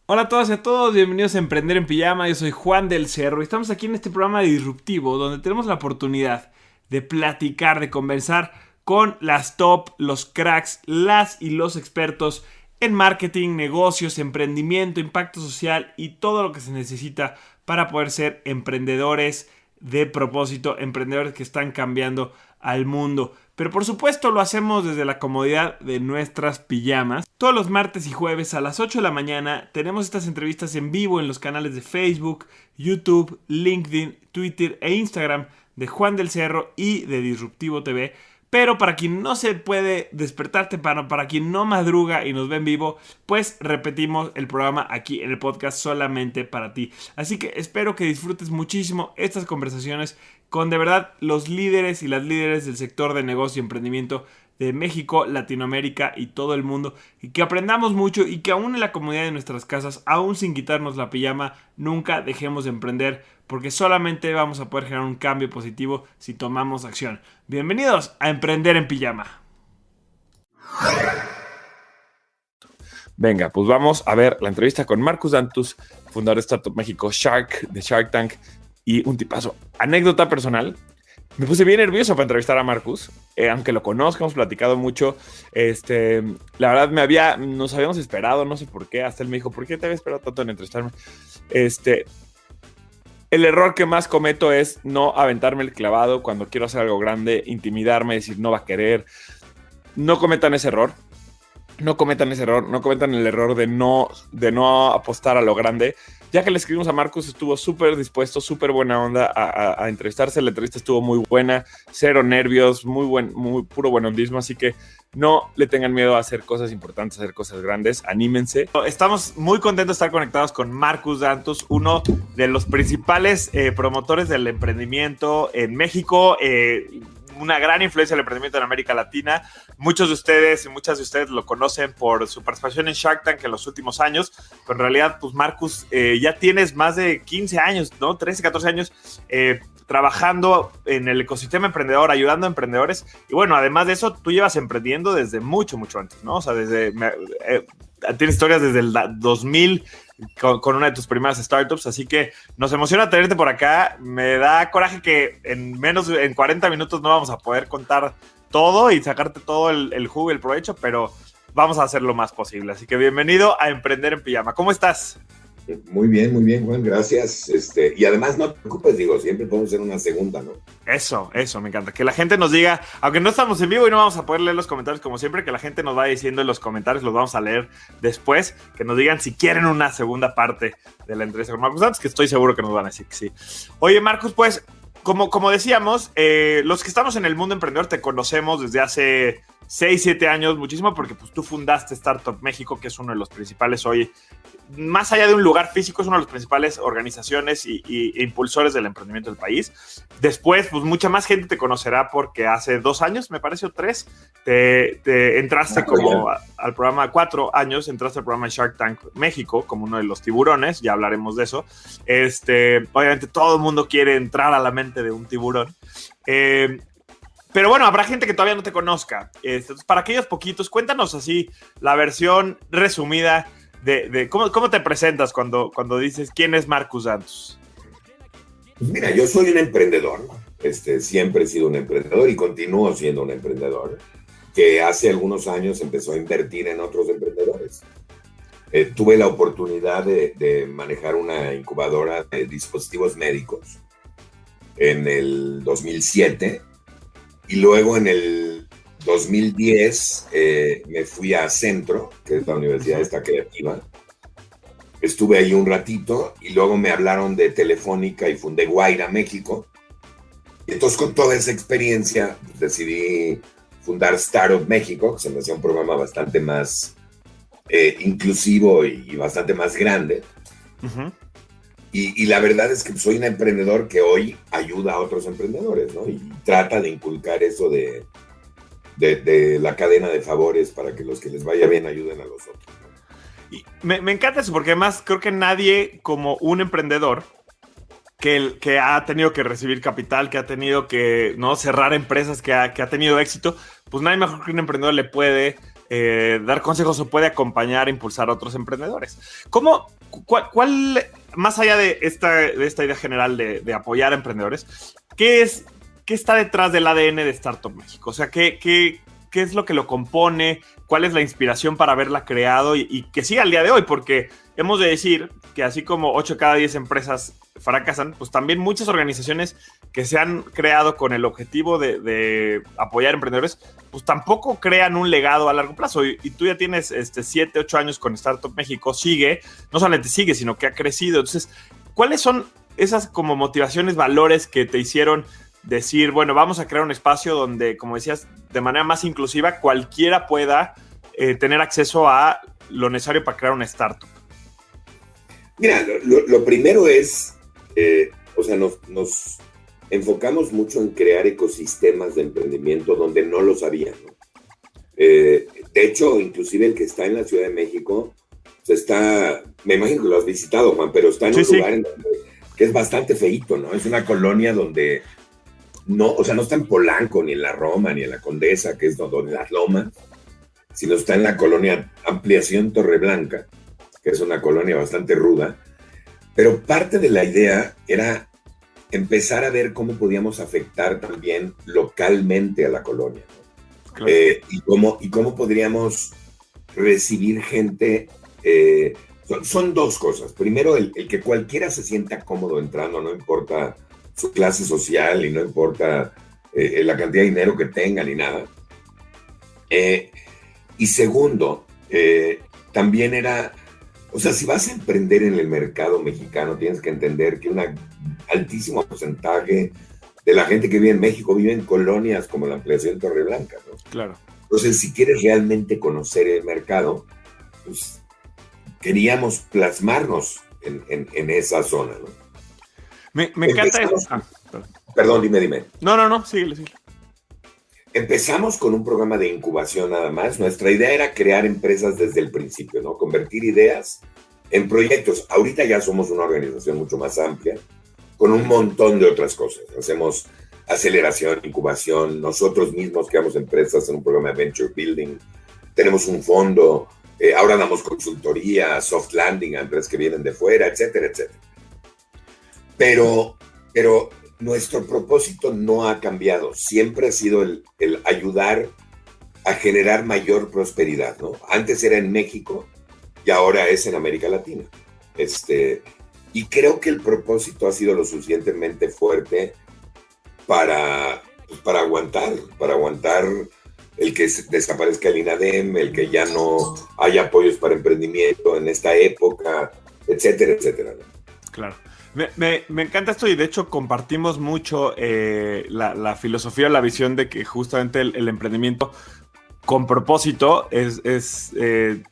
Hola a todas y a todos, bienvenidos a Emprender en Pijama. Yo soy Juan del Cerro y estamos aquí en este programa disruptivo donde tenemos la oportunidad de platicar, de conversar con las top, los cracks, las y los expertos en marketing, negocios, emprendimiento, impacto social y todo lo que se necesita para poder ser emprendedores de propósito, emprendedores que están cambiando al mundo. Pero por supuesto lo hacemos desde la comodidad de nuestras pijamas. Todos los martes y jueves a las 8 de la mañana tenemos estas entrevistas en vivo en los canales de Facebook, YouTube, LinkedIn, Twitter e Instagram de Juan del Cerro y de Disruptivo TV. Pero para quien no se puede despertar temprano, para quien no madruga y nos ve en vivo, pues repetimos el programa aquí en el podcast solamente para ti. Así que espero que disfrutes muchísimo estas conversaciones con de verdad los líderes y las líderes del sector de negocio y emprendimiento de México, Latinoamérica y todo el mundo, y que aprendamos mucho y que aún en la comunidad de nuestras casas, aún sin quitarnos la pijama, nunca dejemos de emprender, porque solamente vamos a poder generar un cambio positivo si tomamos acción. Bienvenidos a Emprender en Pijama. Venga, pues vamos a ver la entrevista con Marcus Dantus, fundador de Startup México, de Shark Tank, y un tipazo. Anécdota personal. Me puse bien nervioso para entrevistar a Marcus, aunque lo conozco, hemos platicado mucho. La verdad nos habíamos esperado, no sé por qué. Hasta él me dijo, ¿por qué te había esperado tanto en entrevistarme? El error que más cometo es no aventarme el clavado cuando quiero hacer algo grande, intimidarme, decir no va a querer. No cometan ese error. No cometan el error de no apostar a lo grande. Ya que le escribimos a Marcus, estuvo súper dispuesto, súper buena onda a entrevistarse. La entrevista estuvo muy buena, cero nervios, muy puro buen hondismo. Así que no le tengan miedo a hacer cosas importantes, a hacer cosas grandes. Anímense. Estamos muy contentos de estar conectados con Marcus Dantus, uno de los principales promotores del emprendimiento en México. Una gran influencia del emprendimiento en América Latina. Muchos de ustedes y muchas de ustedes lo conocen por su participación en Shark Tank en los últimos años, pero en realidad, pues Marcus, ya tienes más de 15 años, ¿no? 13, 14 años trabajando en el ecosistema emprendedor, ayudando a emprendedores. Y bueno, además de eso, tú llevas emprendiendo desde mucho antes, ¿no? O sea, tienes historias desde el 2000 con una de tus primeras startups, así que nos emociona tenerte por acá. Me da coraje que en 40 minutos no vamos a poder contar todo y sacarte todo el jugo y el provecho, pero vamos a hacer lo más posible. Así que bienvenido a Emprender en Pijama. ¿Cómo estás? Muy bien, Juan, gracias. Y además no te preocupes, siempre podemos hacer una segunda, ¿no? Eso, me encanta. Que la gente nos diga, aunque no estamos en vivo y no vamos a poder leer los comentarios como siempre, que la gente nos vaya diciendo en los comentarios, los vamos a leer después, que nos digan si quieren una segunda parte de la entrevista con Marcus Dantus, que estoy seguro que nos van a decir que sí. Oye, Marcus, pues, como decíamos, los que estamos en el mundo emprendedor te conocemos desde hace 6, 7 años, muchísimo, porque pues tú fundaste Startup México, que es uno de los principales hoy, más allá de un lugar físico, es una de las principales organizaciones e impulsores del emprendimiento del país. Después, pues mucha más gente te conocerá porque hace 2 años, me parece, o 3, te entraste al programa, 4 años, entraste al programa de Shark Tank México como uno de los tiburones, ya hablaremos de eso. Obviamente todo el mundo quiere entrar a la mente de un tiburón. Pero bueno, habrá gente que todavía no te conozca. Entonces, para aquellos poquitos, cuéntanos así la versión resumida de cómo te presentas cuando dices quién es Marcus Dantus. Pues mira, yo soy un emprendedor. Siempre he sido un emprendedor y continúo siendo un emprendedor que hace algunos años empezó a invertir en otros emprendedores. Tuve la oportunidad de manejar una incubadora de dispositivos médicos en el 2007. Y luego en el 2010 me fui a Centro, que es la universidad esta creativa. Estuve ahí un ratito y luego me hablaron de Telefónica y fundé Guaira, México. Y entonces con toda esa experiencia decidí fundar Startup México, que se me hacía un programa bastante más inclusivo y bastante más grande. Uh-huh. Y la verdad es que soy un emprendedor que hoy ayuda a otros emprendedores, ¿no? Y trata de inculcar eso de la cadena de favores para que los que les vaya bien ayuden a los otros, ¿no? Y me encanta eso, porque además creo que nadie como un emprendedor que ha tenido que recibir capital, que ha tenido que, ¿no?, cerrar empresas, que ha tenido éxito, pues nadie mejor que un emprendedor le puede dar consejos o puede acompañar, impulsar a otros emprendedores. ¿Cuál, más allá de esta idea general de apoyar a emprendedores, qué está detrás del ADN de Startup México? O sea, ¿qué es lo que lo compone? ¿Cuál es la inspiración para haberla creado y que siga al día de hoy? Porque hemos de decir que así como 8 de cada 10 empresas fracasan, pues también muchas organizaciones que se han creado con el objetivo de apoyar emprendedores, pues tampoco crean un legado a largo plazo. Y tú ya tienes 7, 8 años con Startup México, no solamente sigue, sino que ha crecido. Entonces, ¿cuáles son esas como motivaciones, valores que te hicieron decir, bueno, vamos a crear un espacio donde, como decías, de manera más inclusiva, cualquiera pueda tener acceso a lo necesario para crear una startup? Mira, lo primero es, nos enfocamos mucho en crear ecosistemas de emprendimiento donde no los había, ¿no? De hecho, inclusive el que está en la Ciudad de México, me imagino que lo has visitado, Juan, pero está en un lugar que es bastante feíto, ¿no? Es una colonia donde no está en Polanco, ni en la Roma, ni en la Condesa, que es donde las Lomas, sino está en la colonia Ampliación Torreblanca, que es una colonia bastante ruda, pero parte de la idea era empezar a ver cómo podíamos afectar también localmente a la colonia, ¿no? Claro. Y cómo podríamos recibir gente. Son dos cosas. Primero, el que cualquiera se sienta cómodo entrando, no importa su clase social y no importa la cantidad de dinero que tenga ni nada. Y segundo, también era, si vas a emprender en el mercado mexicano, tienes que entender que un altísimo porcentaje de la gente que vive en México vive en colonias como la Ampliación Torreblanca, ¿no? Claro. Entonces, si quieres realmente conocer el mercado, pues queríamos plasmarnos en esa zona, ¿no? Me encanta eso. Perdón, dime. No, síguele. Empezamos con un programa de incubación nada más. Nuestra idea era crear empresas desde el principio, ¿no? Convertir ideas en proyectos. Ahorita ya somos una organización mucho más amplia, con un montón de otras cosas. Hacemos aceleración, incubación. Nosotros mismos creamos empresas en un programa de venture building. Tenemos un fondo. Ahora damos consultoría, soft landing a empresas que vienen de fuera, etcétera, etcétera. Pero nuestro propósito no ha cambiado. Siempre ha sido el ayudar a generar mayor prosperidad, ¿no? Antes era en México y ahora es en América Latina. Y creo que el propósito ha sido lo suficientemente fuerte para aguantar el que desaparezca el INADEM, el que ya no haya apoyos para emprendimiento en esta época, etcétera, etcétera, ¿no? Claro. Me encanta esto y de hecho compartimos mucho la filosofía, la visión de que justamente el emprendimiento con propósito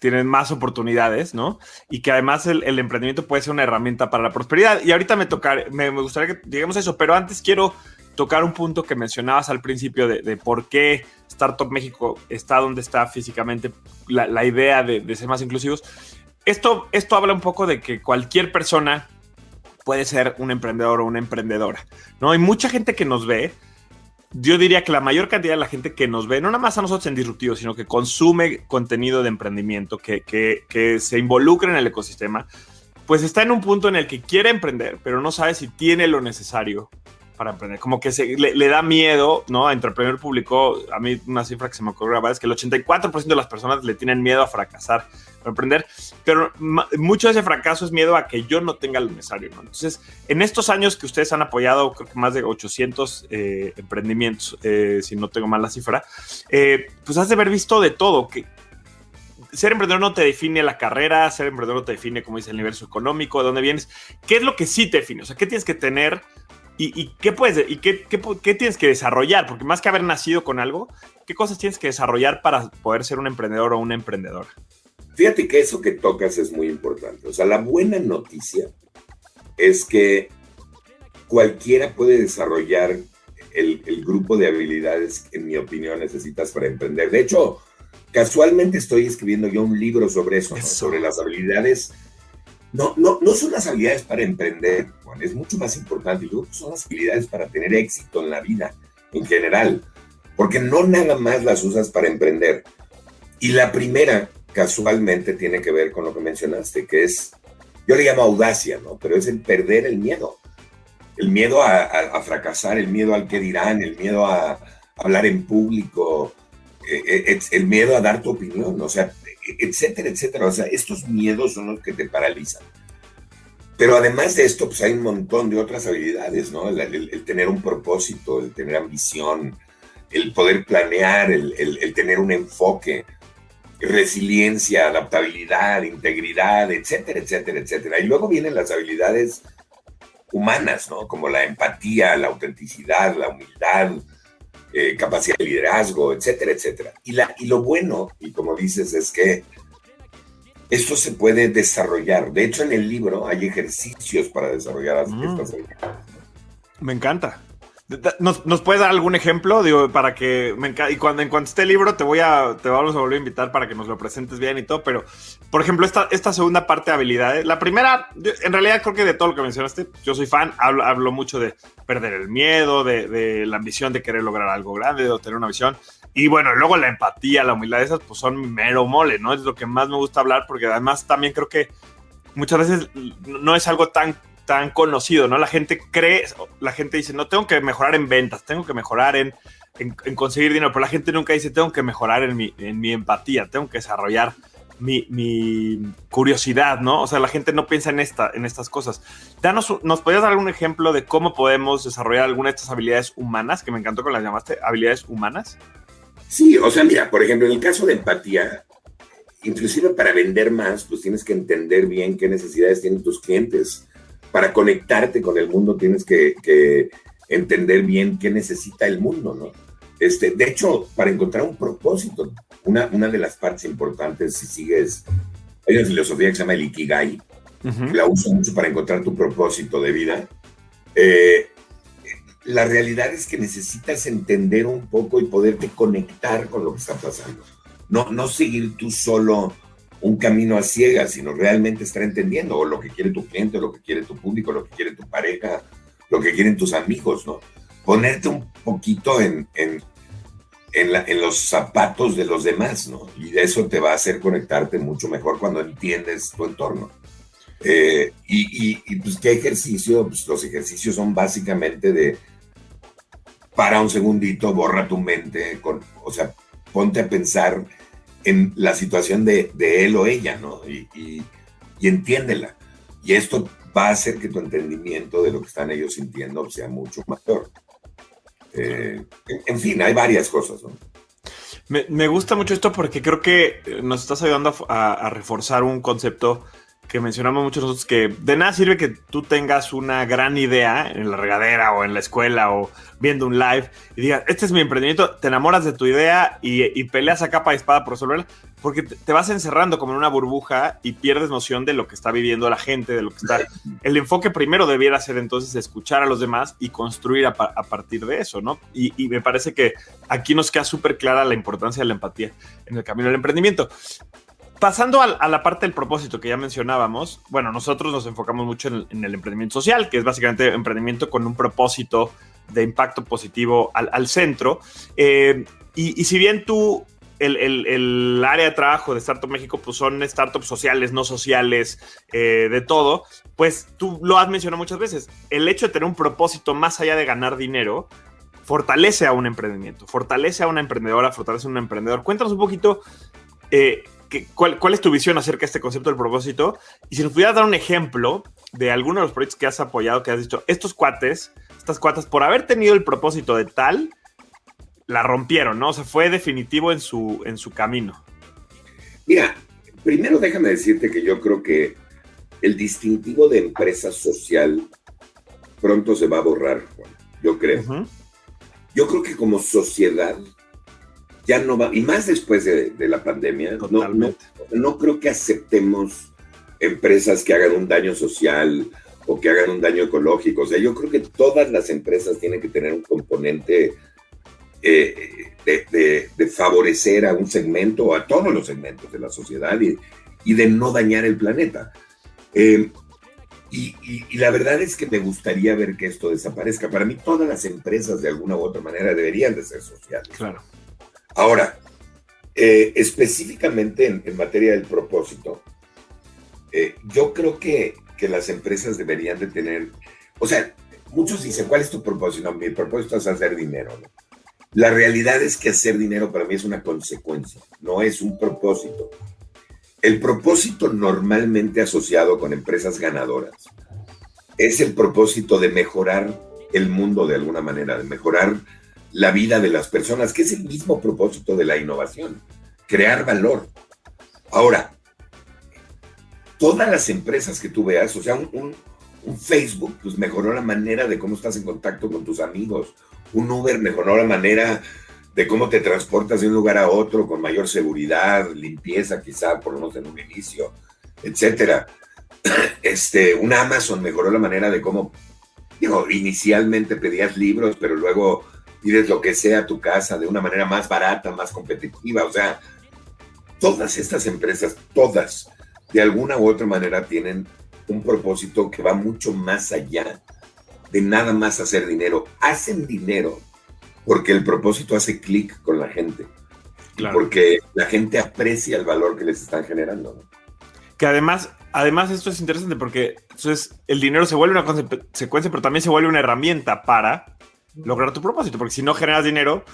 tienen más oportunidades, ¿no? Y que además el emprendimiento puede ser una herramienta para la prosperidad. Y ahorita me gustaría que lleguemos a eso, pero antes quiero tocar un punto que mencionabas al principio de por qué Startup México está donde está físicamente, la idea de ser más inclusivos. Esto habla un poco de que cualquier persona puede ser un emprendedor o una emprendedora, ¿no? Hay mucha gente que nos ve. Yo diría que la mayor cantidad de la gente que nos ve, no nada más a nosotros en Disruptivo, sino que consume contenido de emprendimiento, que se involucra en el ecosistema, pues está en un punto en el que quiere emprender, pero no sabe si tiene lo necesario para emprender. Como que le da miedo, ¿no? Entrepreneur publicó, a mí una cifra que se me ocurrió grabar, es que el 84% de las personas le tienen miedo a fracasar para emprender, pero mucho de ese fracaso es miedo a que yo no tenga lo necesario, ¿no? Entonces, en estos años que ustedes han apoyado, creo que más de 800 emprendimientos, si no tengo mal la cifra, pues has de haber visto de todo, que ser emprendedor no te define la carrera, ser emprendedor no te define, como dice, el nivel socioeconómico, de dónde vienes. ¿Qué es lo que sí te define? O sea, ¿qué tienes que tener y qué puedes y qué tienes que desarrollar? Porque más que haber nacido con algo, ¿qué cosas tienes que desarrollar para poder ser un emprendedor o una emprendedora? Fíjate que eso que tocas es muy importante. O sea, la buena noticia es que cualquiera puede desarrollar el grupo de habilidades que, en mi opinión, necesitas para emprender. De hecho, casualmente estoy escribiendo yo un libro sobre eso, ¿no? Sobre las habilidades. No son las habilidades para emprender, Juan, es mucho más importante. Yo creo que son las habilidades para tener éxito en la vida en general, porque no nada más las usas para emprender. Y la primera, casualmente, tiene que ver con lo que mencionaste, que es, yo le llamo audacia, ¿no? Pero es el perder el miedo. El miedo a fracasar, el miedo al qué dirán, el miedo a hablar en público, el miedo a dar tu opinión, o sea, etcétera, etcétera. O sea, estos miedos son los que te paralizan. Pero además de esto, pues hay un montón de otras habilidades, ¿no? El tener un propósito, el tener ambición, el poder planear, el tener un enfoque, resiliencia, adaptabilidad, integridad, etcétera, etcétera, etcétera. Y luego vienen las habilidades humanas, ¿no? Como la empatía, la autenticidad, la humildad, capacidad de liderazgo, etcétera, etcétera. Y lo bueno, y como dices, es que esto se puede desarrollar. De hecho, en el libro hay ejercicios para desarrollar estas habilidades. Me encanta. ¿Nos puedes dar algún ejemplo? Digo, para que y en cuanto esté el libro te vamos a volver a invitar para que nos lo presentes bien y todo, pero por ejemplo esta segunda parte de habilidades, la primera, en realidad creo que de todo lo que mencionaste, yo soy fan, hablo mucho de perder el miedo, de la ambición de querer lograr algo grande, de tener una visión, y bueno, luego la empatía, la humildad, esas pues son mero mole, ¿no? Es lo que más me gusta hablar, porque además también creo que muchas veces no es algo tan conocido, ¿no? La gente dice, no, tengo que mejorar en ventas, tengo que mejorar en conseguir dinero, pero la gente nunca dice, tengo que mejorar en mi empatía, tengo que desarrollar mi curiosidad, ¿no? O sea, la gente no piensa en estas cosas. ¿Nos podrías dar algún ejemplo de cómo podemos desarrollar alguna de estas habilidades humanas, que me encantó que las llamaste habilidades humanas? Sí, o sea, mira, por ejemplo, en el caso de empatía, inclusive para vender más, pues tienes que entender bien qué necesidades tienen tus clientes. Para conectarte con el mundo tienes que entender bien qué necesita el mundo, ¿no? De hecho, para encontrar un propósito, una de las partes importantes, si sigues, hay una filosofía que se llama el Ikigai, que la uso mucho para encontrar tu propósito de vida. La realidad es que necesitas entender un poco y poderte conectar con lo que está pasando. No seguir tú solo un camino a ciegas, sino realmente estar entendiendo o lo que quiere tu cliente, lo que quiere tu público, lo que quiere tu pareja, lo que quieren tus amigos, ¿no? Ponerte un poquito en los zapatos de los demás, ¿no? Y eso te va a hacer conectarte mucho mejor cuando entiendes tu entorno. Y pues, ¿qué ejercicio? Pues los ejercicios son básicamente para un segundito, borra tu mente, o sea, ponte a pensar en la situación de él o ella, ¿no? Y entiéndela. Y esto va a hacer que tu entendimiento de lo que están ellos sintiendo sea mucho mayor. En fin, hay varias cosas, ¿no? Me gusta mucho esto porque creo que nos estás ayudando a reforzar un concepto que mencionamos muchos nosotros, que de nada sirve que tú tengas una gran idea en la regadera o en la escuela o viendo un live y digas, este es mi emprendimiento, te enamoras de tu idea y peleas a capa y espada por resolverla, porque te vas encerrando como en una burbuja y pierdes noción de lo que está viviendo la gente, de lo que está... El enfoque primero debiera ser entonces escuchar a los demás y construir a partir de eso, ¿no? Y me parece que aquí nos queda súper clara la importancia de la empatía en el camino del emprendimiento. Pasando a la parte del propósito que ya mencionábamos, bueno, nosotros nos enfocamos mucho en el emprendimiento social, que es básicamente emprendimiento con un propósito de impacto positivo al centro. Y si bien tú, el área de trabajo de Startup México, pues son startups sociales, no sociales, de todo, pues tú lo has mencionado muchas veces. El hecho de tener un propósito más allá de ganar dinero fortalece a un emprendimiento, fortalece a una emprendedora, fortalece a un emprendedor. Cuéntanos un poquito... ¿Cuál es tu visión acerca de este concepto del propósito? Y si nos pudieras dar un ejemplo de alguno de los proyectos que has apoyado, que has dicho, estas cuatas, por haber tenido el propósito de tal, la rompieron, ¿no? O sea, fue definitivo en su camino. Mira, primero déjame decirte que yo creo que el distintivo de empresa social pronto se va a borrar, Juan. Yo creo. Yo creo que como sociedad ya no va, y más después de la pandemia, no creo que aceptemos empresas que hagan un daño social o que hagan un daño ecológico. O sea, yo creo que todas las empresas tienen que tener un componente de favorecer a un segmento o a todos los segmentos de la sociedad y de no dañar el planeta. Y la verdad es que me gustaría ver que esto desaparezca. Para mí todas las empresas de alguna u otra manera deberían de ser sociales. Claro. Ahora, Específicamente en materia del propósito, yo creo que las empresas deberían de tener, o sea, muchos dicen, ¿cuál es tu propósito? No, mi propósito es hacer dinero, ¿no? La realidad es que hacer dinero para mí es una consecuencia, no es un propósito. El propósito normalmente asociado con empresas ganadoras es el propósito de mejorar el mundo de alguna manera, de mejorar la vida de las personas, que es el mismo propósito de la innovación, crear valor. Ahora, todas las empresas que tú veas, o sea, un Facebook, pues mejoró la manera de cómo estás en contacto con tus amigos. Un Uber mejoró la manera de cómo te transportas de un lugar a otro con mayor seguridad, limpieza quizá, por lo menos en un inicio, etcétera. Un Amazon mejoró la manera de cómo, digo, inicialmente pedías libros, pero luego pides lo que sea a tu casa de una manera más barata, más competitiva. O sea, todas estas empresas, todas, de alguna u otra manera tienen un propósito que va mucho más allá de nada más hacer dinero. Hacen dinero porque el propósito hace clic con la gente. Claro. Porque la gente aprecia el valor que les están generando, ¿no? Que además esto es interesante porque entonces el dinero se vuelve una consecuencia, pero también se vuelve una herramienta para lograr tu propósito. Porque si no generas dinero,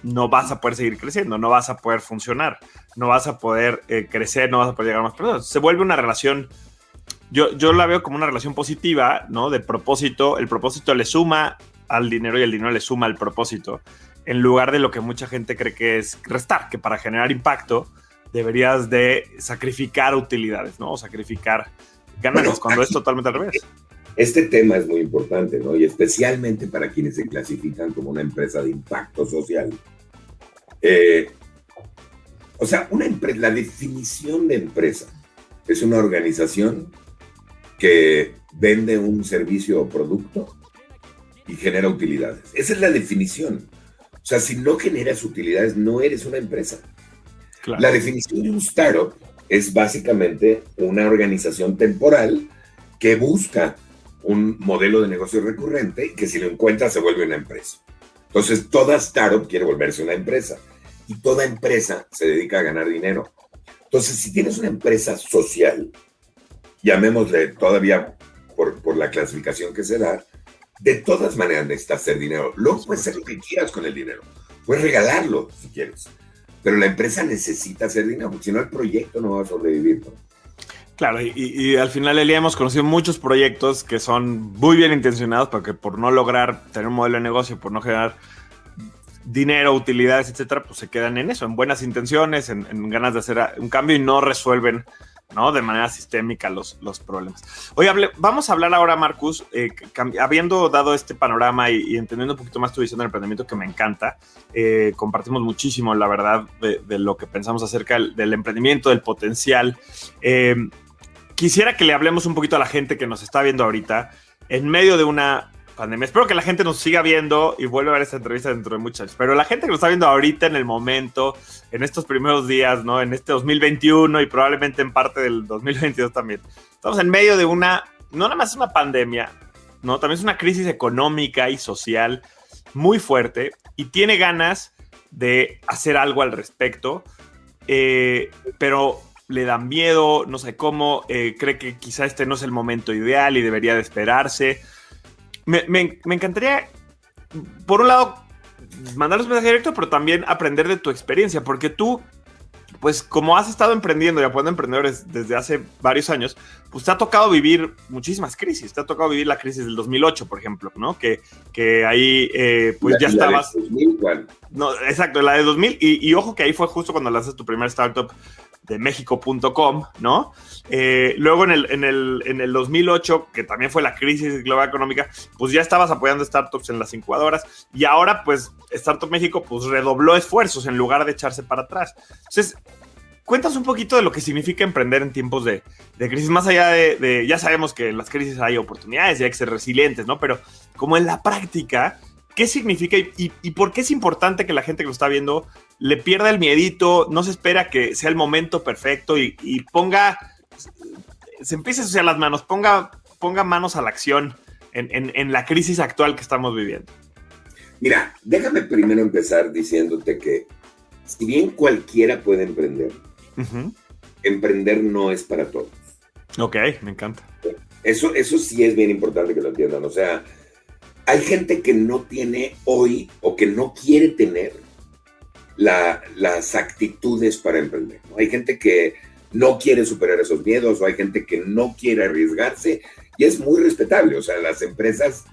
no vas a poder seguir creciendo, no vas a poder funcionar, no vas a poder crecer, no vas a poder llegar a más personas. Se vuelve una relación. Yo la veo como una relación positiva, ¿no? De propósito. El propósito le suma al dinero y el dinero le suma al propósito, en lugar de lo que mucha gente cree que es restar, que para generar impacto deberías de sacrificar utilidades, ¿no? O sacrificar ganancias, cuando es totalmente al revés. Este tema es muy importante, ¿no? Y especialmente para quienes se clasifican como una empresa de impacto social. O sea, la definición de empresa es una organización que vende un servicio o producto y genera utilidades. Esa es la definición. O sea, si no generas utilidades, no eres una empresa. Claro. La definición de un startup es básicamente una organización temporal que busca un modelo de negocio recurrente y que si lo encuentra se vuelve una empresa. Entonces, toda startup quiere volverse una empresa y toda empresa se dedica a ganar dinero. Entonces, si tienes una empresa social, llamémosle todavía por la clasificación que se da, de todas maneras necesitas hacer dinero. Luego puedes hacer lo que quieras con el dinero. Puedes regalarlo si quieres. Pero la empresa necesita hacer dinero, porque si no el proyecto no va a sobrevivir, ¿no? Claro, y al final, Elia, hemos conocido muchos proyectos que son muy bien intencionados, pero que por no lograr tener un modelo de negocio, por no generar dinero, utilidades, etcétera, pues se quedan en eso, en buenas intenciones, en ganas de hacer un cambio y no resuelven, ¿no? De manera sistémica los problemas. Oye, vamos a hablar ahora, Marcus, habiendo dado este panorama y entendiendo un poquito más tu visión del emprendimiento, que me encanta. Compartimos muchísimo, la verdad, de lo que pensamos acerca del emprendimiento, del potencial. Quisiera que le hablemos un poquito a la gente que nos está viendo ahorita en medio de una pandemia. Espero que la gente nos siga viendo y vuelva a ver esta entrevista dentro de muchos años. Pero la gente que nos está viendo ahorita, en el momento, en estos primeros días, ¿no? En este 2021 y probablemente en parte del 2022 también. Estamos en medio de no nada más es una pandemia, ¿no? También es una crisis económica y social muy fuerte y tiene ganas de hacer algo al respecto, pero le da miedo, no sé cómo, cree que quizá este no es el momento ideal y debería de esperarse. Me encantaría, por un lado, mandarles un mensaje directo, pero también aprender de tu experiencia, porque tú, pues como has estado emprendiendo y apoyando emprendedores desde hace varios años, pues te ha tocado vivir muchísimas crisis. Te ha tocado vivir la crisis del 2008, por ejemplo, ¿no? Que ahí, pues ya estabas... La de 2000, ¿cuál? No, exacto, la de 2000. Y ojo que ahí fue justo cuando lanzas tu primer startup de México.com, ¿no? Luego en el 2008, que también fue la crisis global económica, pues ya estabas apoyando startups en las incubadoras y ahora pues Startup México pues redobló esfuerzos en lugar de echarse para atrás. Entonces, cuéntanos un poquito de lo que significa emprender en tiempos de crisis, más allá de ya sabemos que en las crisis hay oportunidades y hay que ser resilientes, ¿no? Pero como en la práctica, ¿qué significa y por qué es importante que la gente que lo está viendo le pierda el miedito, no se espera que sea el momento perfecto y se empiece a asociar las manos, ponga manos a la acción en la crisis actual que estamos viviendo? Mira, déjame primero empezar diciéndote que si bien cualquiera puede emprender, Uh-huh. emprender no es para todos. Ok, me encanta. Eso sí es bien importante que lo entiendan. O sea, hay gente que no tiene hoy o que no quiere tener las actitudes para emprender, ¿no? Hay gente que no quiere superar esos miedos o hay gente que no quiere arriesgarse y es muy respetable. O sea, las empresas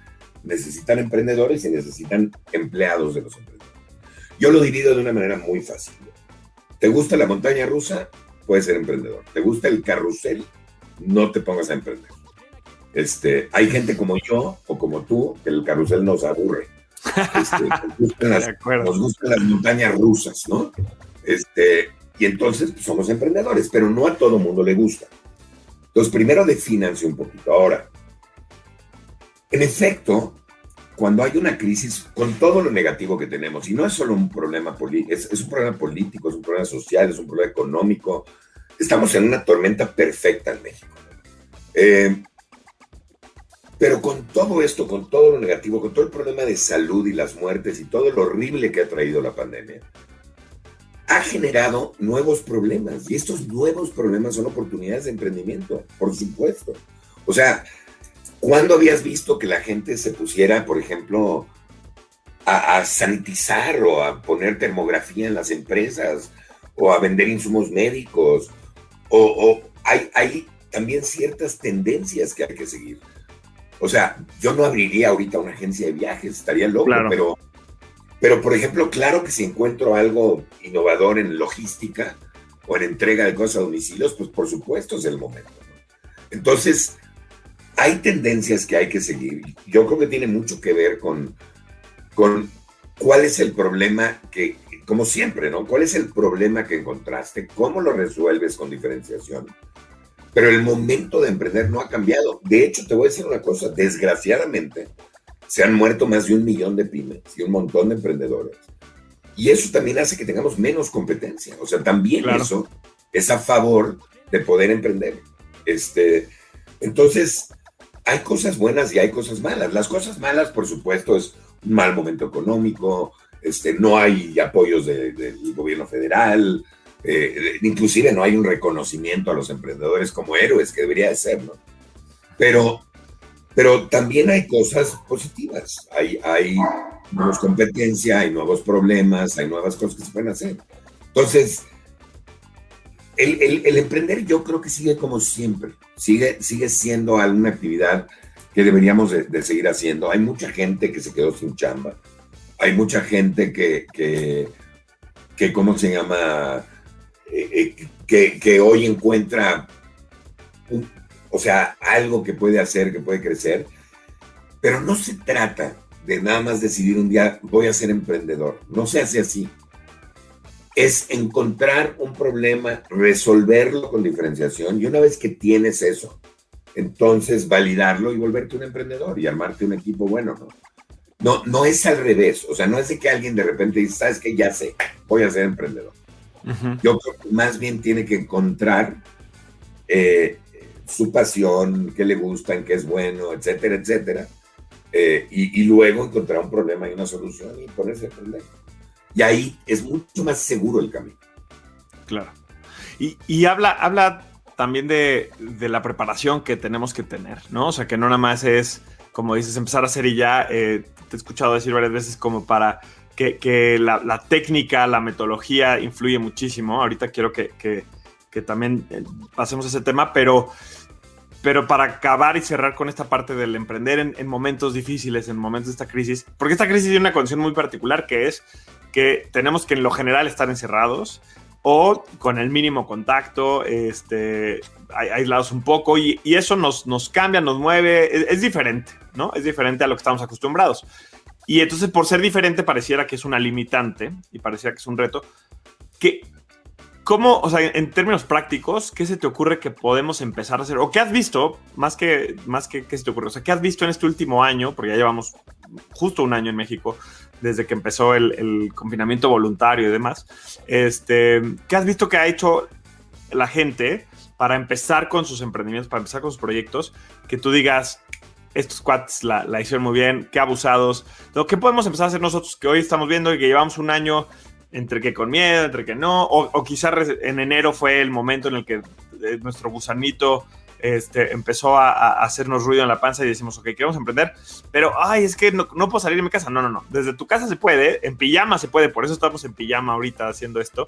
necesitan emprendedores y necesitan empleados de los emprendedores. Yo lo divido de una manera muy fácil. ¿Te gusta la montaña rusa? Puedes ser emprendedor. ¿Te gusta el carrusel? No te pongas a emprender. Hay gente como yo o como tú que el carrusel nos aburre. Nos gustan las montañas rusas, ¿no? Y entonces pues, somos emprendedores, pero no a todo mundo le gusta. Entonces, primero defínanse un poquito. Ahora, en efecto, cuando hay una crisis, con todo lo negativo que tenemos, y no es solo un problema político, es un problema político, es un problema social, es un problema económico, estamos en una tormenta perfecta en México. Pero con todo esto, con todo lo negativo, con todo el problema de salud y las muertes y todo lo horrible que ha traído la pandemia, ha generado nuevos problemas. Y estos nuevos problemas son oportunidades de emprendimiento, por supuesto. O sea, ¿cuándo habías visto que la gente se pusiera, por ejemplo, a sanitizar o a poner termografía en las empresas o a vender insumos médicos? O hay también ciertas tendencias que hay que seguir. O sea, yo no abriría ahorita una agencia de viajes, estaría loco, claro. Pero, por ejemplo, claro que si encuentro algo innovador en logística o en entrega de cosas a domicilios, pues por supuesto es el momento, ¿no? Entonces, hay tendencias que hay que seguir. Yo creo que tiene mucho que ver con cuál es el problema que, como siempre, ¿no? ¿Cuál es el problema que encontraste? ¿Cómo lo resuelves con diferenciación? Pero el momento de emprender no ha cambiado. De hecho, te voy a decir una cosa, desgraciadamente, se han muerto más de 1 millón de pymes y un montón de emprendedores. Y eso también hace que tengamos menos competencia. O sea, también claro. Eso es a favor de poder emprender. Entonces, hay cosas buenas y hay cosas malas. Las cosas malas, por supuesto, es un mal momento económico, no hay apoyos del gobierno federal, inclusive no hay un reconocimiento a los emprendedores como héroes que debería de ser, ¿no? Pero también hay cosas positivas, hay nuevas competencia, hay nuevos problemas, hay nuevas cosas que se pueden hacer. Entonces, el emprender yo creo que sigue como siempre, sigue siendo alguna actividad que deberíamos de seguir haciendo. Hay mucha gente que se quedó sin chamba, hay mucha gente que ¿cómo se llama? Que hoy encuentra algo que puede hacer, que puede crecer, pero no se trata de nada más decidir un día voy a ser emprendedor, no se hace así. Es encontrar un problema, resolverlo con diferenciación y una vez que tienes eso, entonces validarlo y volverte un emprendedor y armarte un equipo bueno, ¿no? No es al revés, o sea, no es de que alguien de repente dice, ¿sabes qué? Ya sé, voy a ser emprendedor. Uh-huh. Yo creo que más bien tiene que encontrar su pasión, qué le gusta, en qué es bueno, etcétera, etcétera, y luego encontrar un problema y una solución y ponerse a emprender. Y ahí es mucho más seguro el camino. Claro. Y habla también de la preparación que tenemos que tener, ¿no? O sea, que no nada más es, como dices, empezar a hacer y ya. Te he escuchado decir varias veces como para que la técnica, la metodología influye muchísimo. Ahorita quiero que también pasemos a ese tema, pero para acabar y cerrar con esta parte del emprender en momentos difíciles, en momentos de esta crisis, porque esta crisis tiene una condición muy particular que es que tenemos que en lo general estar encerrados o con el mínimo contacto, aislados un poco y eso nos cambia, nos mueve, es diferente, ¿no? Es diferente a lo que estamos acostumbrados. Y entonces por ser diferente pareciera que es una limitante y pareciera que es un reto. ¿Cómo, o sea, en términos prácticos, qué se te ocurre que podemos empezar a hacer? ¿O qué has visto, más que qué se te ocurre? O sea, ¿qué has visto en este último año? Porque ya llevamos justo un año en México, desde que empezó el confinamiento voluntario y demás. ¿Qué has visto que ha hecho la gente para empezar con sus emprendimientos, para empezar con sus proyectos? Que tú digas, estos cuates la hicieron muy bien, qué abusados. ¿Qué podemos empezar a hacer nosotros que hoy estamos viendo y que llevamos un año entre que con miedo, entre que no, o quizás en enero fue el momento en el que nuestro gusanito empezó a hacernos ruido en la panza y decimos, ok, queremos emprender, pero, es que no puedo salir de mi casa. No, desde tu casa se puede, en pijama se puede, por eso estamos en pijama ahorita haciendo esto.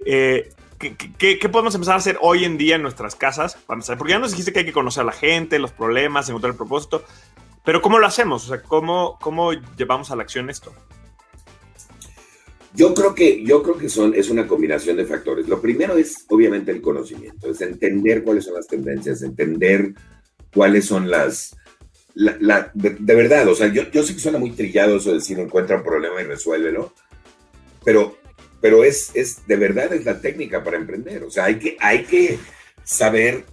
¿Qué podemos empezar a hacer hoy en día en nuestras casas? Porque ya nos dijiste que hay que conocer a la gente, los problemas, encontrar el propósito, pero ¿cómo lo hacemos? O sea, ¿cómo llevamos a la acción esto? Yo creo que es una combinación de factores. Lo primero es, obviamente, el conocimiento, es entender cuáles son las tendencias, entender cuáles son de verdad, o sea, yo sé que suena muy trillado eso de decir encuentra un problema y resuélvelo, pero es de verdad es la técnica para emprender. O sea, hay que saber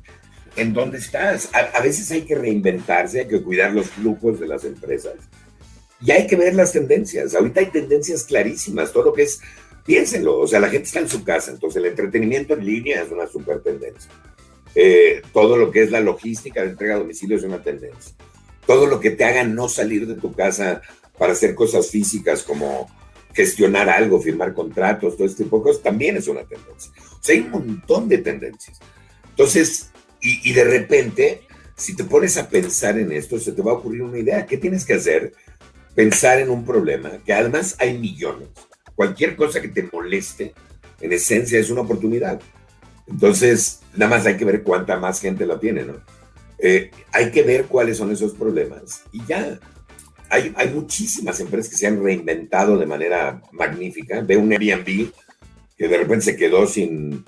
en dónde estás. A veces hay que reinventarse, hay que cuidar los flujos de las empresas. Y hay que ver las tendencias. Ahorita hay tendencias clarísimas. Todo lo que es, piénsenlo, o sea, la gente está en su casa, entonces el entretenimiento en línea es una super tendencia. Todo lo que es la logística de entrega a domicilio es una tendencia. Todo lo que te haga no salir de tu casa para hacer cosas físicas como gestionar algo, firmar contratos, todo este tipo de cosas, también es una tendencia. O sea, hay un montón de tendencias. Entonces, y de repente, si te pones a pensar en esto, se te va a ocurrir una idea. ¿Qué tienes que hacer? Pensar en un problema, que además hay millones. Cualquier cosa que te moleste, en esencia, es una oportunidad. Entonces, nada más hay que ver cuánta más gente la tiene, ¿no? Hay que ver cuáles son esos problemas. Y ya, hay muchísimas empresas que se han reinventado de manera magnífica. Ve un Airbnb que de repente se quedó sin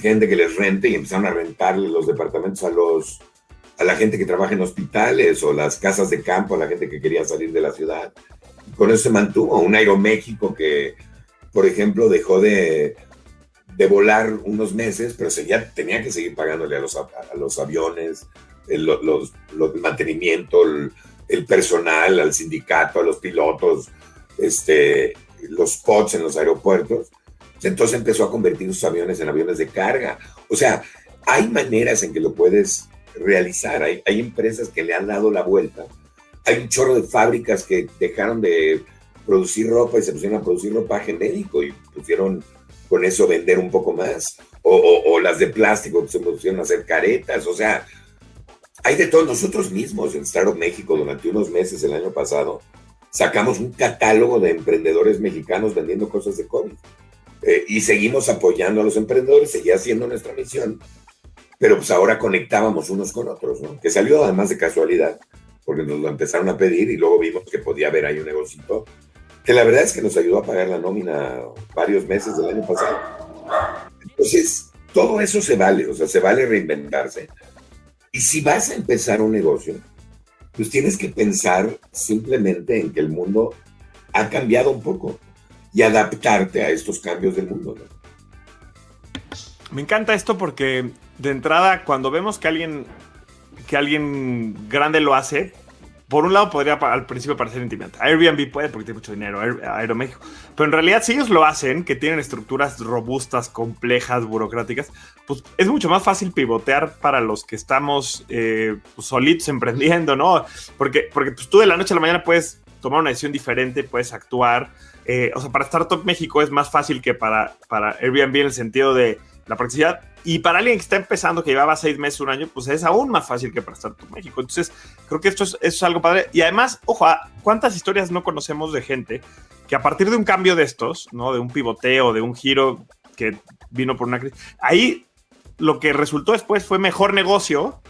gente que les rente y empezaron a rentarle los departamentos a la gente que trabaja en hospitales o las casas de campo, a la gente que quería salir de la ciudad. Y con eso se mantuvo. Un Aeroméxico que, por ejemplo, dejó de volar unos meses, pero tenía que seguir pagándole a los aviones, los mantenimiento, el personal, al sindicato, a los pilotos, los pods en los aeropuertos. Entonces empezó a convertir sus aviones en aviones de carga. O sea, hay maneras en que lo puedes realizar. Hay empresas que le han dado la vuelta. Hay un chorro de fábricas que dejaron de producir ropa y se pusieron a producir ropa genérico y pusieron con eso vender un poco más. O las de plástico que se pusieron a hacer caretas. O sea, hay de todo. Nosotros mismos en Startup México durante unos meses el año pasado sacamos un catálogo de emprendedores mexicanos vendiendo cosas de COVID. Y seguimos apoyando a los emprendedores, seguía siendo nuestra misión, pero pues ahora conectábamos unos con otros, ¿no? Que salió además de casualidad, porque nos lo empezaron a pedir y luego vimos que podía haber ahí un negocito, que la verdad es que nos ayudó a pagar la nómina varios meses del año pasado. Entonces, todo eso se vale, o sea, se vale reinventarse. Y si vas a empezar un negocio, pues tienes que pensar simplemente en que el mundo ha cambiado un poco y adaptarte a estos cambios del mundo, ¿no? Me encanta esto porque de entrada cuando vemos que alguien grande lo hace, por un lado podría al principio parecer intimidante. Airbnb puede porque tiene mucho dinero, Aeroméxico, pero en realidad si ellos lo hacen, que tienen estructuras robustas, complejas, burocráticas, pues es mucho más fácil pivotear para los que estamos pues, solitos emprendiendo, ¿no? Porque pues, tú de la noche a la mañana puedes tomar una decisión diferente, puedes actuar. O sea, para Startup México es más fácil que para Airbnb en el sentido de la practicidad. Y para alguien que está empezando, que llevaba 6 meses, un año, pues es aún más fácil que para Startup México. Entonces, creo que esto es algo padre. Y además, ojo, ¿cuántas historias no conocemos de gente que a partir de un cambio de estos, ¿no? De un pivoteo, de un giro que vino por una crisis, ahí lo que resultó después fue mejor negocio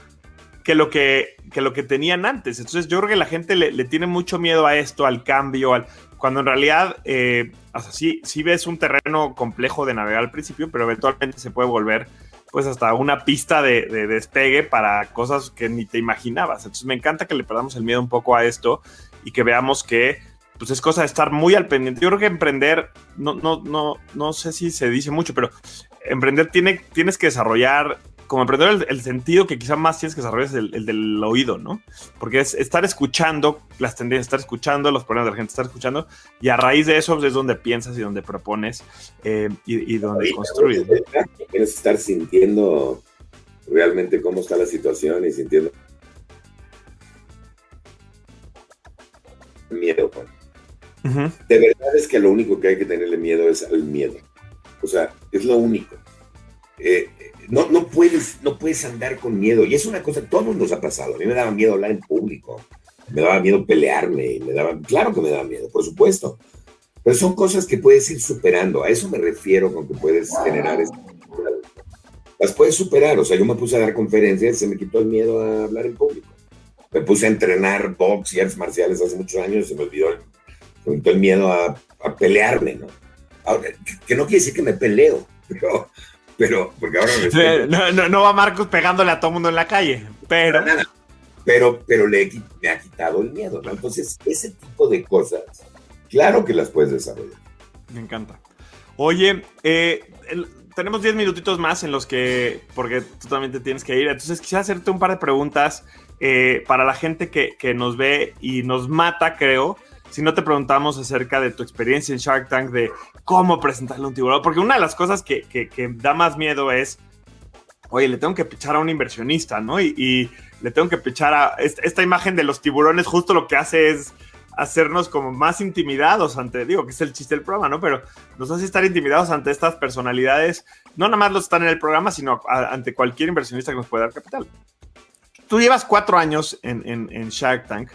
que lo que tenían antes. Entonces, yo creo que la gente le tiene mucho miedo a esto, al cambio, cuando en realidad o sea, sí ves un terreno complejo de navegar al principio, pero eventualmente se puede volver pues hasta una pista de despegue para cosas que ni te imaginabas. Entonces me encanta que le perdamos el miedo un poco a esto y que veamos que pues es cosa de estar muy al pendiente. Yo creo que emprender, no sé si se dice mucho, pero emprender tienes que desarrollar como emprendedor, el sentido que quizá más tienes que desarrollar es el del oído, ¿no? Porque es estar escuchando las tendencias, estar escuchando los problemas de la gente, estar escuchando, y a raíz de eso es donde piensas y donde propones y donde construyes, ¿no? Tienes que estar sintiendo realmente cómo está la situación y sintiendo miedo, Juan. Uh-huh. De verdad es que lo único que hay que tenerle miedo es al miedo. O sea, es lo único. No puedes andar con miedo. Y es una cosa, todos nos ha pasado. A mí me daba miedo hablar en público. Me daba miedo pelearme. Claro que me daba miedo, por supuesto. Pero son cosas que puedes ir superando. A eso me refiero con que puedes generar. Las puedes superar. O sea, yo me puse a dar conferencias y se me quitó el miedo a hablar en público. Me puse a entrenar box y artes marciales hace muchos años y se me quitó el miedo a pelearme, ¿no? Ahora, que no quiere decir que me peleo, pero porque ahora no va Marcos pegándole a todo mundo en la calle, pero me ha quitado el miedo, ¿no? Entonces, ese tipo de cosas, claro que las puedes desarrollar. Me encanta. Oye, tenemos 10 minutitos más en los que, porque tú también te tienes que ir, entonces quisiera hacerte un par de preguntas para la gente que nos ve y nos mata, creo, si no te preguntamos acerca de tu experiencia en Shark Tank, de cómo presentarle a un tiburón, porque una de las cosas que da más miedo es, oye, le tengo que pichar a un inversionista, ¿no? Y le tengo que pichar a esta imagen de los tiburones, justo lo que hace es hacernos como más intimidados ante, digo que es el chiste del programa, ¿no? Pero nos hace estar intimidados ante estas personalidades, no nada más los que están en el programa, sino ante cualquier inversionista que nos pueda dar capital. Tú llevas 4 años en Shark Tank,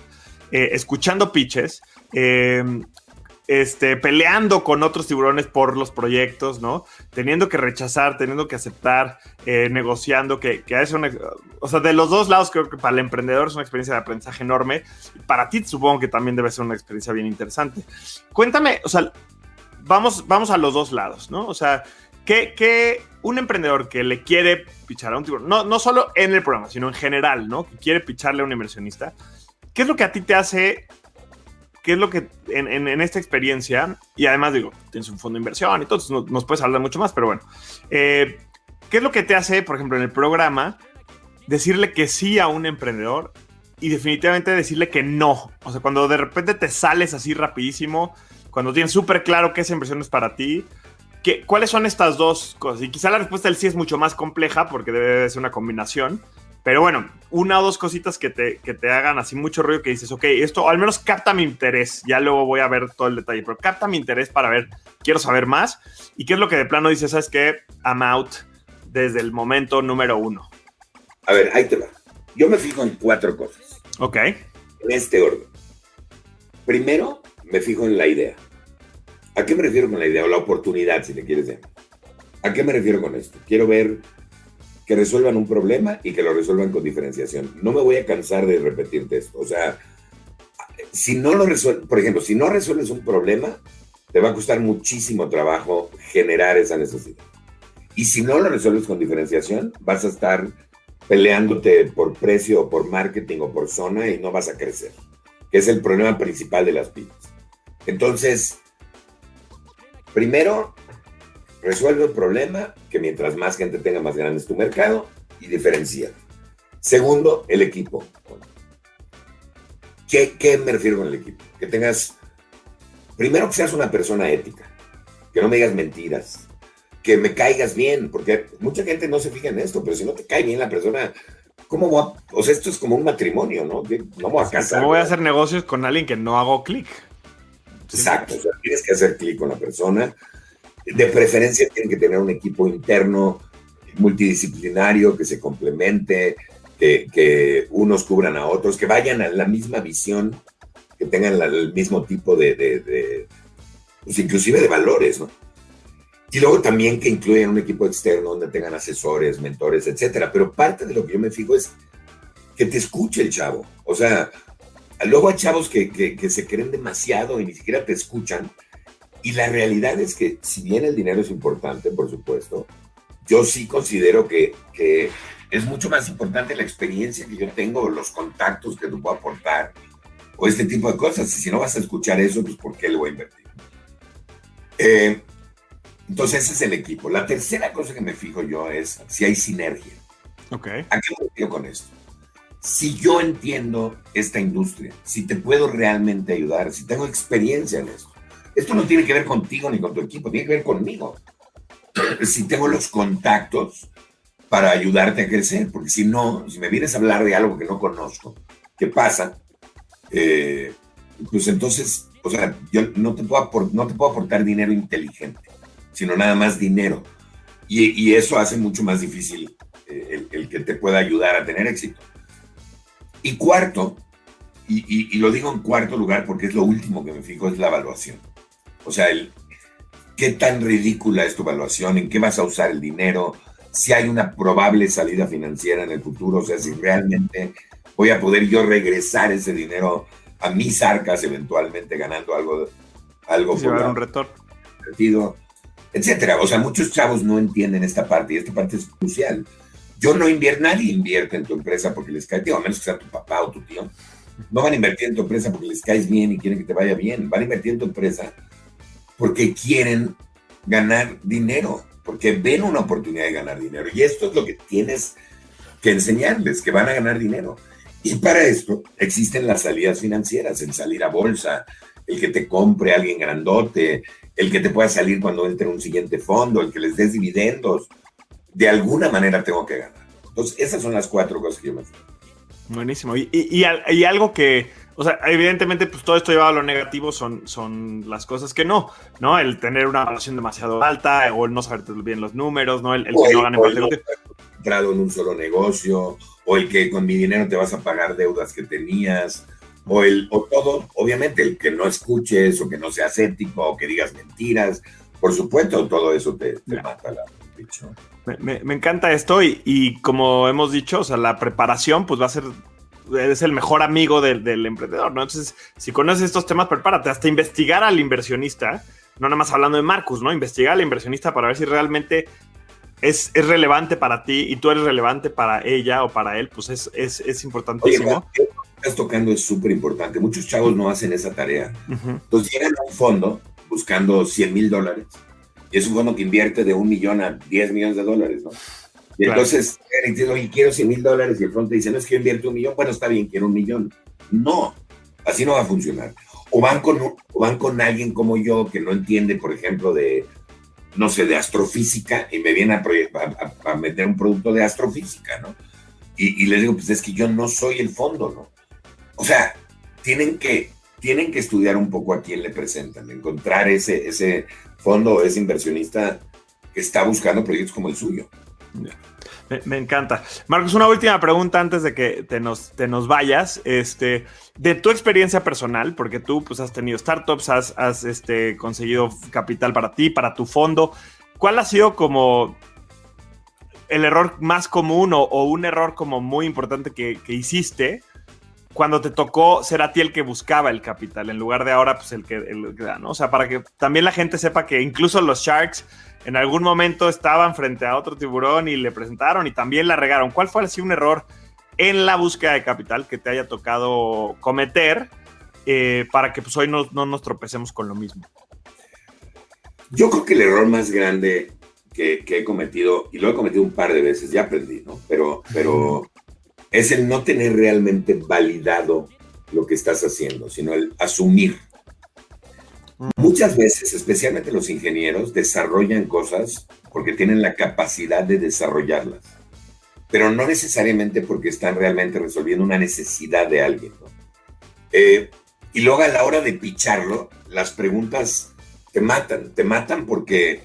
escuchando pitches, peleando con otros tiburones por los proyectos, ¿no? Teniendo que rechazar, teniendo que aceptar, negociando, que es o sea, de los dos lados creo que para el emprendedor es una experiencia de aprendizaje enorme. Para ti supongo que también debe ser una experiencia bien interesante. Cuéntame, o sea, vamos a los dos lados, ¿no? O sea, que un emprendedor que le quiere pichar a un tiburón, no solo en el programa, sino en general, ¿no? Que quiere picharle a un inversionista, ¿qué es lo que a ti te hace? ¿Qué es lo que en esta experiencia, y además digo, tienes un fondo de inversión y todo, nos puedes hablar mucho más, pero bueno, ¿qué es lo que te hace, por ejemplo, en el programa, decirle que sí a un emprendedor y definitivamente decirle que no? O sea, cuando de repente te sales así rapidísimo, cuando tienes súper claro que esa inversión es para ti, ¿cuáles son estas dos cosas? Y quizá la respuesta del sí es mucho más compleja porque debe ser una combinación. Pero bueno, una o dos cositas que te hagan así mucho ruido que dices, ok, esto al menos capta mi interés. Ya luego voy a ver todo el detalle, pero capta mi interés para ver, quiero saber más. ¿Y qué es lo que de plano dices? ¿Sabes qué? I'm out desde el momento número 1. A ver, ahí te va. Yo me fijo en 4 cosas. Ok. En este orden. Primero, me fijo en la idea. ¿A qué me refiero con la idea? O la oportunidad, si le quieres llamar. ¿A qué me refiero con esto? Quiero ver que resuelvan un problema y que lo resuelvan con diferenciación. No me voy a cansar de repetirte esto. O sea, si no lo resuelves, por ejemplo, si no resuelves un problema, te va a costar muchísimo trabajo generar esa necesidad. Y si no lo resuelves con diferenciación, vas a estar peleándote por precio o por marketing o por zona y no vas a crecer, que es el problema principal de las pymes. Entonces, primero, resuelve un problema, que mientras más gente tenga, más grande es tu mercado, y diferencia. Segundo, el equipo. ¿Qué me refiero con el equipo? Que tengas, primero que seas una persona ética, que no me digas mentiras, que me caigas bien, porque mucha gente no se fija en esto, pero si no te cae bien la persona, ¿cómo voy a, o sea, esto es como un matrimonio, ¿no? No voy a casar. ¿Cómo voy a hacer negocios con alguien que no hago clic? Exacto, o sea, tienes que hacer clic con la persona. De preferencia tienen que tener un equipo interno multidisciplinario que se complemente, que unos cubran a otros, que vayan a la misma visión, que tengan el mismo tipo pues inclusive de valores, ¿no? Y luego también que incluyan un equipo externo donde tengan asesores, mentores, etcétera. Pero parte de lo que yo me fijo es que te escuche el chavo. O sea, luego hay chavos que se creen demasiado y ni siquiera te escuchan. Y la realidad es que, si bien el dinero es importante, por supuesto, yo sí considero que es mucho más importante la experiencia que yo tengo, los contactos que te puedo aportar, o este tipo de cosas. Y si no vas a escuchar eso, pues ¿por qué le voy a invertir? Entonces ese es el equipo. La tercera cosa que me fijo yo es si hay sinergia. Ok. ¿A qué me refiero con esto? Si yo entiendo esta industria, si te puedo realmente ayudar, si tengo experiencia en esto. Esto no tiene que ver contigo ni con tu equipo, tiene que ver conmigo. Si tengo los contactos para ayudarte a crecer, porque si no, si me vienes a hablar de algo que no conozco, ¿qué pasa? Pues entonces o sea, yo no te puedo aportar dinero inteligente, sino nada más dinero. Y eso hace mucho más difícil el que te pueda ayudar a tener éxito. Y cuarto, y lo digo en cuarto lugar porque es lo último que me fijo, es la evaluación. O sea, qué tan ridícula es tu evaluación, en qué vas a usar el dinero, si hay una probable salida financiera en el futuro, o sea, si realmente voy a poder yo regresar ese dinero a mis arcas eventualmente ganando algo si va a haber un retorno, etcétera. O sea, muchos chavos no entienden esta parte y esta parte es crucial. Nadie invierte en tu empresa porque les cae, a menos que sea tu papá o tu tío. No van a invertir en tu empresa porque les caes bien y quieren que te vaya bien. Van a invertir en tu empresa porque quieren ganar dinero, porque ven una oportunidad de ganar dinero. Y esto es lo que tienes que enseñarles, que van a ganar dinero. Y para esto existen las salidas financieras, el salir a bolsa, el que te compre alguien grandote, el que te pueda salir cuando entre un siguiente fondo, el que les des dividendos. De alguna manera tengo que ganar. Entonces, esas son las 4 cosas que yo me fijo. Buenísimo. Y algo que, o sea, evidentemente, pues todo esto llevado a lo negativo son las cosas que no, el tener una evaluación demasiado alta o el no saber bien los números, ¿no? El que no gane parte de entrado en un solo negocio, o el que con mi dinero te vas a pagar deudas que tenías, o todo, obviamente, el que no escuches, o que no seas ético, o que digas mentiras. Por supuesto, todo eso te mata la bicho. Me encanta esto y como hemos dicho, o sea, la preparación pues es el mejor amigo del emprendedor, ¿no? Entonces, si conoces estos temas, prepárate hasta investigar al inversionista, no nada más hablando de Marcus, ¿no? Investigar al inversionista para ver si realmente es relevante para ti y tú eres relevante para ella o para él, pues es importantísimo. Oye, lo que estás tocando es súper importante. Muchos chavos no hacen esa tarea. Entonces llegan a un fondo buscando $100,000 y es un fondo que invierte de $1 millón a $10 millones, ¿no? Y entonces, oye, quiero $100,000 y el fondo te dice, no, es que yo invierto $1 millón, bueno, está bien, quiero $1 millón. No, así no va a funcionar. O van con alguien como yo que no entiende, por ejemplo, de astrofísica y me viene a meter un producto de astrofísica, ¿no? Y les digo, pues es que yo no soy el fondo, ¿no? O sea, tienen que estudiar un poco a quién le presentan, encontrar ese fondo o ese inversionista que está buscando proyectos como el suyo. Me encanta. Marcus, una última pregunta antes de que te nos vayas. De tu experiencia personal, porque tú pues, has tenido startups, has conseguido capital para ti, para tu fondo. ¿Cuál ha sido como el error más común o un error como muy importante que hiciste cuando te tocó ser a ti el que buscaba el capital, en lugar de ahora pues el que da, ¿no? O sea, para que también la gente sepa que incluso los Sharks en algún momento estaban frente a otro tiburón y le presentaron y también la regaron. ¿Cuál fue así un error en la búsqueda de capital que te haya tocado cometer para que pues hoy no nos tropecemos con lo mismo? Yo creo que el error más grande que he cometido, y lo he cometido un par de veces, ya aprendí, ¿no? Pero es el no tener realmente validado lo que estás haciendo, sino el asumir. Muchas veces, especialmente los ingenieros, desarrollan cosas porque tienen la capacidad de desarrollarlas, pero no necesariamente porque están realmente resolviendo una necesidad de alguien, ¿no? Y luego a la hora de picharlo, las preguntas te matan porque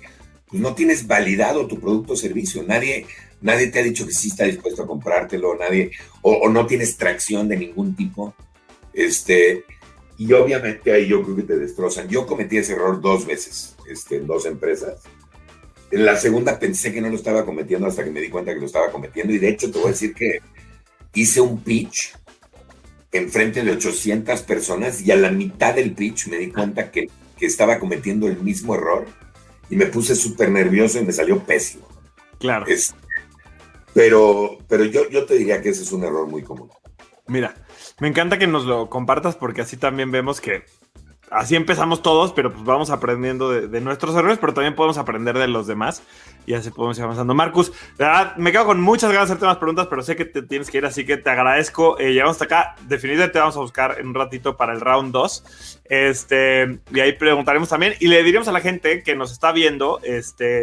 pues, no tienes validado tu producto o servicio. Nadie te ha dicho que sí está dispuesto a comprártelo, o no tienes tracción de ningún tipo. Y obviamente ahí yo creo que te destrozan. Yo cometí ese error 2 veces en 2 empresas. En la segunda pensé que no lo estaba cometiendo hasta que me di cuenta que lo estaba cometiendo. Y de hecho te voy a decir que hice un pitch enfrente de 800 personas y a la mitad del pitch me di cuenta que estaba cometiendo el mismo error y me puse súper nervioso y me salió pésimo. Claro. Pero yo te diría que ese es un error muy común. Mira, me encanta que nos lo compartas porque así también vemos que así empezamos todos, pero pues vamos aprendiendo de nuestros errores, pero también podemos aprender de los demás y así podemos ir avanzando. Marcus, de verdad, me quedo con muchas ganas de hacerte más preguntas, pero sé que te tienes que ir, así que te agradezco. Llegamos hasta acá. Definitivamente te vamos a buscar en un ratito para el round 2. Y ahí preguntaremos también y le diríamos a la gente que nos está viendo,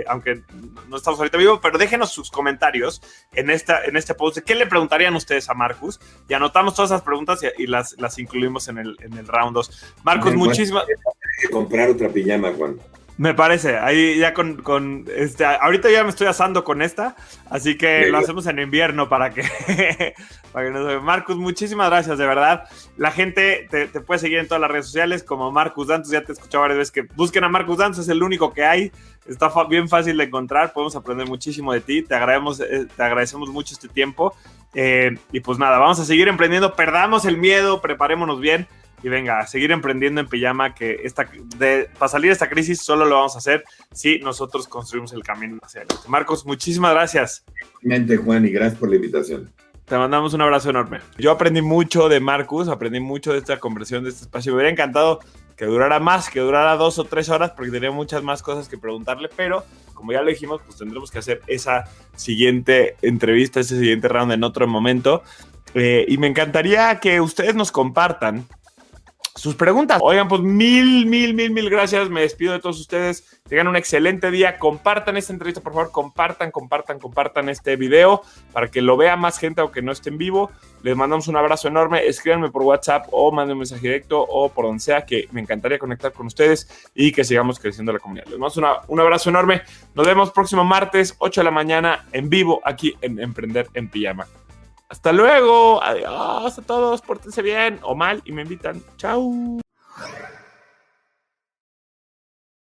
aunque no estamos ahorita vivo, pero déjenos sus comentarios en este post de qué le preguntarían ustedes a Marcus y anotamos todas esas preguntas y las incluimos en el round 2. Marcus, muchas muchísimas... Comprar otra pijama, Juan. Me parece, ahí ya ahorita ya me estoy asando con esta, así que lo hacemos en invierno para que nos... Marcus, muchísimas gracias, de verdad. La gente te puede seguir en todas las redes sociales como Marcus Dantus, ya te he escuchado varias veces que busquen a Marcus Dantus, es el único que hay, está bien fácil de encontrar, podemos aprender muchísimo de ti, te agradecemos mucho este tiempo, y pues nada, vamos a seguir emprendiendo, perdamos el miedo, preparémonos bien. Y venga, a seguir emprendiendo en pijama, que para salir de esta crisis solo lo vamos a hacer si nosotros construimos el camino hacia adelante. Marcos, muchísimas gracias. Igualmente, Juan, y gracias por la invitación. Te mandamos un abrazo enorme. Yo aprendí mucho de Marcus, aprendí mucho de esta conversación, de este espacio. Me hubiera encantado que durara más, que durara 2 o 3 horas, porque tenía muchas más cosas que preguntarle, pero como ya lo dijimos, pues tendremos que hacer esa siguiente entrevista, ese siguiente round en otro momento. Y me encantaría que ustedes nos compartan sus preguntas. Oigan, pues mil gracias. Me despido de todos ustedes. Tengan un excelente día. Compartan esta entrevista, por favor. Compartan este video para que lo vea más gente aunque no esté en vivo. Les mandamos un abrazo enorme. Escríbanme por WhatsApp o manden un mensaje directo o por donde sea, que me encantaría conectar con ustedes y que sigamos creciendo la comunidad. Les mando un abrazo enorme. Nos vemos próximo martes, 8 de la mañana, en vivo, aquí en Emprender en Pijama. Hasta luego, adiós a todos, pórtense bien o mal y me invitan. Chao.